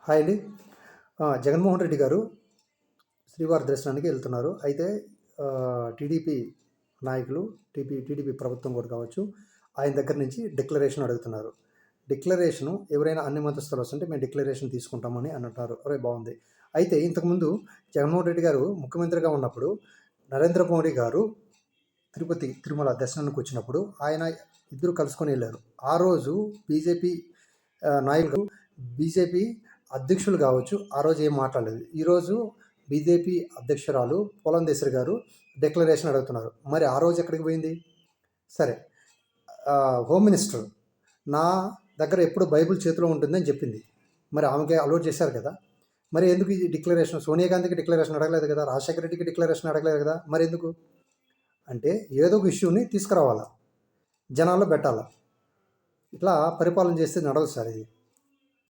Hi అండి. జగన్మోహన్ రెడ్డి గారు శ్రీవారి దర్శనానికి వెళ్తున్నారు. అయితే టీడీపీ నాయకులు, టీడీపీ ప్రభుత్వం కూడా కావచ్చు, ఆయన దగ్గర నుంచి డిక్లరేషన్ అడుగుతున్నారు. డిక్లరేషను ఎవరైనా అన్ని మతస్థులు వస్తుంటే మేము డిక్లరేషన్ తీసుకుంటామని అంటారు. అరే బాగుంది. అయితే ఇంతకుముందు జగన్మోహన్ రెడ్డి గారు ముఖ్యమంత్రిగా ఉన్నప్పుడు నరేంద్ర మోడీ గారు తిరుమల దర్శనానికి వచ్చినప్పుడు ఆయన ఇద్దరు కలుసుకొని వెళ్ళారు. ఆ రోజు బీజేపీ నాయకులు, బీజేపీ అధ్యక్షులు కావచ్చు, ఆ రోజు ఏం మాట్లాడలేదు. ఈరోజు బీజేపీ అధ్యక్షురాలు పురంధేశ్వరి గారు డిక్లరేషన్ అడుగుతున్నారు. మరి ఆ రోజు ఎక్కడికి పోయింది? సరే, హోమ్ మినిస్టర్ నా దగ్గర ఎప్పుడు బైబిల్ చేతిలో ఉంటుందని చెప్పింది. మరి ఆమెకి అలౌట్ చేశారు కదా. మరి ఎందుకు ఈ డిక్లరేషన్? సోనియా గాంధీకి డిక్లరేషన్ అడగలేదు కదా, రాజశేఖర రెడ్డికి డిక్లరేషన్ అడగలేదు కదా. మరి ఎందుకు అంటే ఏదో ఒక ఇష్యూని తీసుకురావాలా, జనాల్లో పెట్టాలా. ఇట్లా పరిపాలన చేస్తే నడవదు సార్ ఇది.